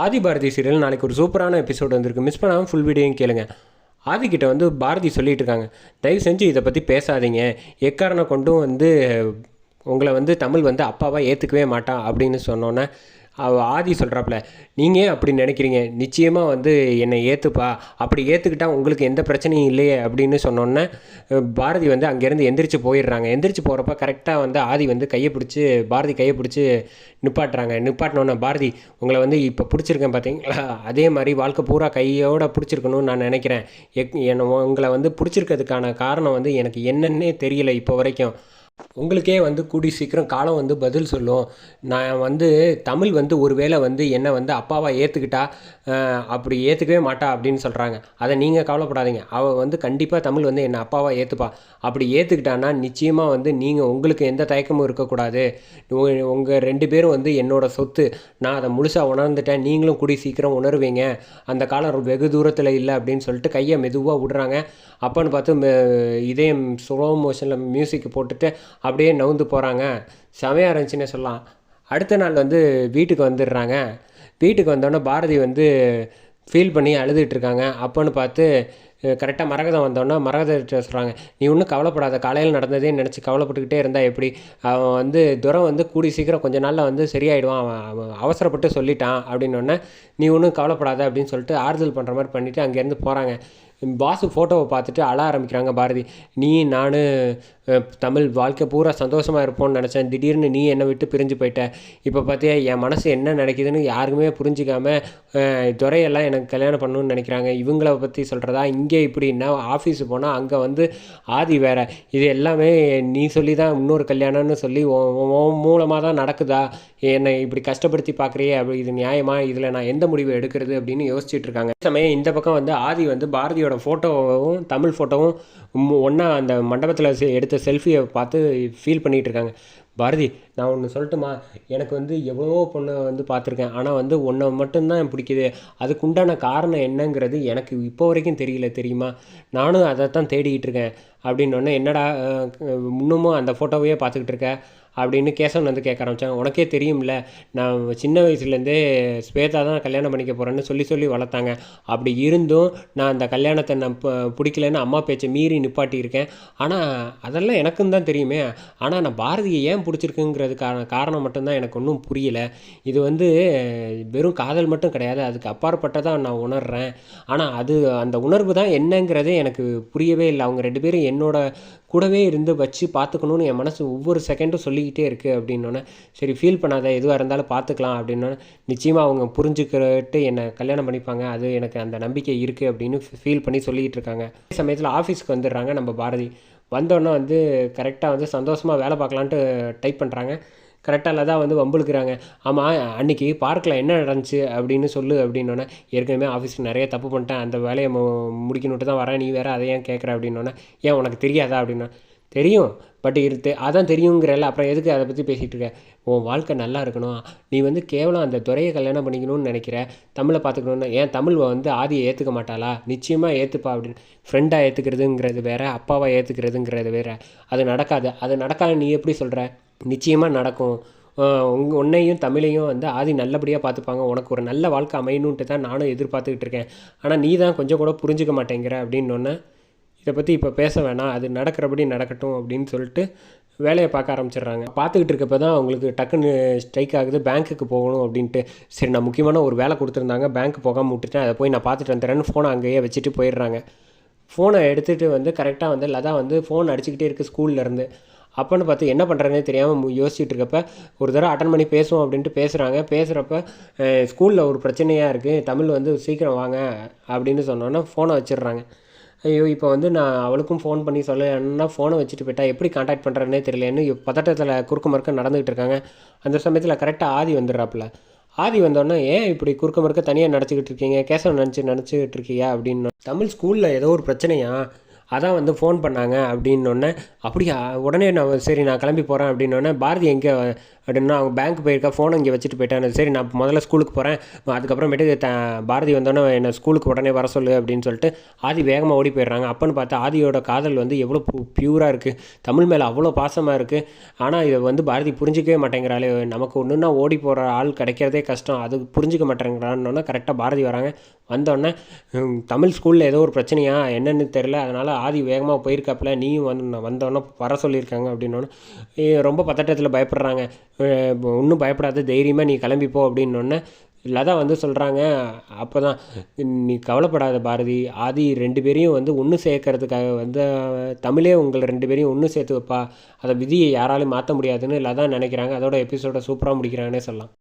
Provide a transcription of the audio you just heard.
ஆதி Bharathi serial நாளைக்கு ஒரு சூப்பரான எபிசோடு வந்திருக்கு. மிஸ் பண்ணாமல் ஃபுல் வீடியோயும் கேளுங்க. ஆதிக்கிட்ட வந்து பாரதி சொல்லிகிட்டு இருக்காங்க, தயவு செஞ்சு இதை பற்றி பேசாதீங்க, எக்காரணம் கொண்டும் வந்து உங்களை வந்து தமிழ் வந்து அப்பாவாக ஏற்றுக்கவே மாட்டான் அப்படின்னு சொன்னோன்னே ஆதி சொல்கிறாப்புல, நீங்கள் அப்படி நினைக்கிறீங்க, நிச்சயமாக வந்து என்னை ஏற்றுப்பா, அப்படி ஏற்றுக்கிட்டா உங்களுக்கு எந்த பிரச்சனையும் இல்லையே அப்படின்னு சொன்னோன்னே பாரதி வந்து அங்கேருந்து எந்திரிச்சு போயிடுறாங்க. எந்திரிச்சு போகிறப்ப கரெக்டாக வந்து ஆதி வந்து பாரதி கையை பிடிச்சி நிப்பாட்டுறாங்க. நிப்பாட்டினோன்னே, பாரதி உங்களை வந்து இப்போ பிடிச்சிருக்கேன் பார்த்தீங்களா, அதே மாதிரி வாழ்க்கை பூரா கையோடு பிடிச்சிருக்கணும்னு நான் நினைக்கிறேன். உங்களை வந்து பிடிச்சிருக்கிறதுக்கான காரணம் வந்து எனக்கு என்னன்னே தெரியல இப்போ வரைக்கும். உங்களுக்கே வந்து கூடி சீக்கிரம் காலம் வந்து பதில் சொல்லும். நான் வந்து தமிழ் வந்து ஒரு வேளை வந்து என்னை வந்து அப்பாவாக ஏற்றுக்கிட்டா, அப்படி ஏற்றுக்கவே மாட்டா அப்படின்னு சொல்கிறாங்க. அதை நீங்கள் கவலைப்படாதீங்க, அவள் வந்து கண்டிப்பாக தமிழ் வந்து என்னை அப்பாவாக ஏற்றுப்பா. அப்படி ஏற்றுக்கிட்டான்னா நிச்சயமாக வந்து உங்களுக்கு எந்த தயக்கமும் இருக்கக்கூடாது. உங்கள் 2 பேரும் வந்து என்னோடய சொத்து, நான் அதை முழுசாக உணர்ந்துட்டேன், நீங்களும் கூடி சீக்கிரம் உணர்வீங்க, அந்த காலம் வெகு தூரத்தில் இல்லை அப்படின்னு சொல்லிட்டு கையை மெதுவாக விடுறாங்க. அப்போன்னு பார்த்து இதே ஸ்லோ மோஷனில் மியூசிக் போட்டுட்டு அப்படியே நவுந்து போகிறாங்க. செமையாக இருந்துச்சுன்னே சொல்லலாம். அடுத்த நாள் வந்து வீட்டுக்கு வந்துடுறாங்க. வீட்டுக்கு வந்தோடனே பாரதி வந்து ஃபீல் பண்ணி அழுதுகிட்ருக்காங்க. அப்போன்னு பார்த்து கரெக்டாக மரகதம் வந்தோடனே மரகதத்தை சொல்கிறாங்க, நீ ஒன்றும் கவலைப்படாத, காலையில் நடந்ததே நினச்சி கவலைப்பட்டுக்கிட்டே இருந்தால் எப்படி, அவன் வந்து துரம் வந்து கூடி சீக்கிரம் கொஞ்சம் நாளில் வந்து சரியாயிடுவான், அவன் அவசரப்பட்டு சொல்லிட்டான் அப்படின்னோடனே நீ ஒன்றும் கவலைப்படாத அப்படின்னு சொல்லிட்டு ஆறுதல் பண்ணுற மாதிரி பண்ணிவிட்டு அங்கேருந்து போகிறாங்க. பாசு ஃபோட்டோவை பார்த்துட்டு அழ ஆரம்பிக்கிறாங்க பாரதி. நான் தமிழ் வாழ்க்கை பூரா சந்தோஷமாக இருப்போம்னு நினச்சேன், திடீர்னு நீ என்னை விட்டு பிரிஞ்சு போயிட்ட. இப்போ பார்த்தியா என் மனசு என்ன நினைக்குதுன்னு யாருக்குமே புரிஞ்சிக்காமல் துறையெல்லாம் எனக்கு கல்யாணம் பண்ணணும்னு நினைக்கிறாங்க. இவங்கள பற்றி சொல்கிறதா, இங்கே இப்படின்னா ஆஃபீஸு போனால் அங்கே வந்து ஆதி வேறு, இது எல்லாமே நீ சொல்லி தான் இன்னொரு கல்யாணம்னு சொல்லி மூலமாக தான் நடக்குதா, என்னை இப்படி கஷ்டப்படுத்தி பார்க்குறியே, அப்படி இது நியாயமா, இதில் நான் எந்த முடிவு எடுக்கிறது அப்படின்னு யோசிச்சுட்டு இருக்காங்க. சமயம் இந்த பக்கம் வந்து ஆதி வந்து பாரதியோட ஃபோட்டோவும் தமிழ் ஃபோட்டோவும் ஒன்றா அந்த மண்டபத்தில் எடுத்த செல்ஃபியை பார்த்து ஃபீல் பண்ணிகிட்டு இருக்காங்க. பாரதி, நான் ஒன்று சொல்லட்டுமா, எனக்கு வந்து எவ்வளவோ பொண்ணை வந்து பார்த்துருக்கேன், ஆனால் வந்து ஒன்றை மட்டும்தான் பிடிக்குது, அதுக்குண்டான காரணம் என்னங்கிறது எனக்கு இப்போ வரைக்கும் தெரியல தெரியுமா, நானும் அதை தான் தேடிக்கிட்டு இருக்கேன் அப்படின்னோடனே, என்னடா இன்னமும் அந்த ஃபோட்டோவையே பார்த்துக்கிட்டு இருக்க அப்படின்னு கேசவன் வந்து கேட்க ஆரம்பித்தாங்க. உனக்கே தெரியும்ல, நான் சின்ன வயசுலேருந்தே ஸ்வேதா தான் கல்யாணம் பண்ணிக்க போகிறேன்னு சொல்லி வளர்த்தாங்க. அப்படி இருந்தும் நான் அந்த கல்யாணத்தை நான் பிடிக்கலன்னு அம்மா பேச்சை மீறி நிப்பாட்டியிருக்கேன். ஆனால் அதெல்லாம் எனக்கும் தான் தெரியுமே, ஆனால் நான் பாரதியை ஏன் பிடிச்சிருக்குங்கிறதுக்கான காரணம் மட்டும்தான் எனக்கு ஒன்றும் புரியலை. இது வந்து வெறும் காதல் மட்டும் கிடையாது, அதுக்கு அப்பாற்பட்டதாக நான் உணர்கிறேன். ஆனால் அந்த உணர்வு தான் என்னங்கிறதே எனக்கு புரியவே இல்லை. அவங்க 2 பேரும் என்னோட கூடவே இருந்து வச்சு பார்த்துக்கணுன்னு என் மனசு ஒவ்வொரு செகண்டும் சொல்லிக்கிட்டே இருக்குது அப்படின்னோடனே, சரி ஃபீல் பண்ணாத, எதுவாக இருந்தாலும் பார்த்துக்கலாம் அப்படின்னோடனே, நிச்சயமாக அவங்க புரிஞ்சுக்கிட்டு என்னை கல்யாணம் பண்ணிப்பாங்க, அது எனக்கு அந்த நம்பிக்கை இருக்குது அப்படின்னு ஃபீல் பண்ணி சொல்லிக்கிட்டு இருக்காங்க. அதே சமயத்தில் ஆஃபீஸ்க்கு வந்துடுறாங்க நம்ம பாரதி. வந்தோடனே வந்து கரெக்டாக வந்து சந்தோஷமாக வேலை பார்க்கலான்ட்டு டைப் பண்ணுறாங்க. கரெக்டாக லதா வந்து வம்புழுக்கிறாங்க. ஆமாம், அன்றைக்கி பார்க்கில் என்ன நடந்துச்சு அப்படின்னு சொல்லு அப்படின்னோடனே, ஏற்கனவே ஆஃபீஸில் நிறைய தப்பு பண்ணிட்டேன், அந்த வேலையை முடிக்கணுட்டு தான் வரேன், நீ வேறு அதை ஏன் கேட்குற அப்படின்னோடனே, ஏன் உனக்கு தெரியாதா அப்படின்னா, தெரியும், பட் அதான் தெரியுங்கிறல்ல, அப்புறம் எதுக்கு அதை பற்றி பேசிகிட்டு இருக்க, உன் வாழ்க்கை நல்லா இருக்கணும், நீ வந்து கேவலம் அந்த துறையை கல்யாணம் பண்ணிக்கணும்னு நினைக்கிற, தமிழை பார்த்துக்கணுன்னு, ஏன் தமிழ் வந்து ஆதியை ஏற்றுக்க மாட்டாளா, நிச்சயமாக ஏற்றுப்பா அப்படின்னு. ஃப்ரெண்டாக ஏற்றுக்கிறதுங்கிறது வேறு, அப்பாவாக ஏற்றுக்கிறதுங்கிறது வேறு, அது நடக்காது நீ எப்படி சொல்கிற, நிச்சயமாக நடக்கும். உன்னையும் தமிழையும் வந்து ஆதி நல்லபடியாக பார்த்துப்பாங்க, உனக்கு ஒரு நல்ல வாழ்க்கை அமையணுன்ட்டு தான் நானும் எதிர்பார்த்துக்கிட்டு இருக்கேன், ஆனால் நீ தான் கொஞ்சம் கூட புரிஞ்சிக்க மாட்டேங்கிற அப்படின்னொன்னே, இதை பற்றி இப்போ பேச வேணாம், அது நடக்கிறபடி நடக்கட்டும் அப்படின்னு சொல்லிட்டு வேலையை பார்க்க ஆரம்பிச்சிடுறாங்க. பார்த்துக்கிட்டு இருக்கப்போ தான் அவங்களுக்கு டக்குன்னு ஸ்ட்ரைக் ஆகுது, பேங்க்குக்கு போகணும் அப்படின்ட்டு. சரி, நான் முக்கியமான ஒரு வேலை கொடுத்துருந்தாங்க, பேங்க்கு போகாமல் விட்டுட்டேன், அதை போய் நான் பார்த்துட்டு வந்துடுறேன்னு ஃபோனை அங்கேயே வச்சுட்டு போயிடுறாங்க. ஃபோனை எடுத்துகிட்டு வந்து கரெக்டாக வந்து லதா வந்து ஃபோன் அடிச்சுக்கிட்டே இருக்குது ஸ்கூல்லேருந்து. அப்போன்னு பார்த்து என்ன பண்ணுறதுனே தெரியாமல் யோசிச்சுட்டு இருக்கப்ப ஒரு தடவை அட்டன் பண்ணி பேசுவோம் அப்படின்ட்டு பேசுகிறப்ப ஸ்கூலில் ஒரு பிரச்சனையாக இருக்குது, தமிழ் வந்து சீக்கிரம் வாங்க அப்படின்னு சொன்னோன்னா ஃபோனை வச்சிடுறாங்க. ஐயோ, இப்போ வந்து நான் அவளுக்கும் ஃபோன் பண்ணி சொல்லணுன்னா ஃபோனை வச்சுட்டு போயிட்டா எப்படி கான்டாக்ட் பண்ணுறதுனே தெரியலன்னு பதட்டத்தில் குறுக்க மறுக்க நடந்துகிட்டு இருக்காங்க. அந்த சமயத்தில் கரெக்டாக ஆதி வந்துடுறாப்புல. ஆதி வந்தோடனே, ஏன் இப்படி குறுக்க மறுக்க தனியாக நினச்சிக்கிட்டு இருக்கீங்க, கேசவன் நினச்சிக்கிட்டு இருக்கியா அப்படின்னு. தமிழ் ஸ்கூலில் ஏதோ ஒரு பிரச்சனையா, அதான் வந்து ஃபோன் பண்ணாங்க அப்படின்னொன்னே, அப்படியா, உடனே நான் சரி நான் கிளம்பி போகிறேன் அப்படின்னோடனே, பாரதி எங்கே அப்படின்னா அவங்க பேங்க் போயிருக்கா, ஃபோனை இங்கே வச்சுட்டு போயிட்டான். சரி நான் முதல்ல ஸ்கூலுக்கு போகிறேன், அதுக்கப்புறமேட்டு பாரதி வந்தோடனே என்னை ஸ்கூலுக்கு உடனே வர சொல்லு அப்படின்னு சொல்லிட்டு ஆதி வேகமாக ஓடி போயிடுறாங்க. அப்போன்னு பார்த்தா ஆதியோட காதல் வந்து எவ்வளோ பியூராக இருக்குது, தமிழ் மேலே அவ்வளோ பாசமாக இருக்குது. ஆனால் இதை வந்து பாரதி புரிஞ்சிக்கவே மாட்டேங்கிறாளே, நமக்கு ஒன்றுன்னா ஓடி போகிற ஆள் கிடைக்கிறதே கஷ்டம், அது புரிஞ்சிக்க மாட்டேங்கிறான்னு கரெக்டாக பாரதி வராங்க. வந்தோடனே தமிழ் ஸ்கூலில் ஏதோ ஒரு பிரச்சனையா என்னன்னு தெரில, அதனால் ஆதி வேகமாக போயிருக்காப்புல, நீயும் வந்தோடனே வர சொல்லியிருக்காங்க அப்படின்னோடனே ரொம்ப பதட்டத்தில் பயப்படுறாங்க. ஒன்றும் பயப்படாத, தைரியமாக நீ கிளம்பிப்போ அப்படின்னோடனே லதா வந்து சொல்கிறாங்க. அப்போ தான் நீ கவலைப்படாத பாரதி, ஆதி 2 பேரையும் வந்து ஒன்று சேர்க்கறதுக்காக வந்து தமிழே உங்களை 2 பேரையும் ஒன்று சேர்த்து வைப்பா, அதை விதியை யாராலையும் மாற்ற முடியாதுன்னு லதா நினைக்கிறாங்க. அதோட எபிசோட சூப்பராக முடிக்கிறாங்கன்னே சொல்லலாம்.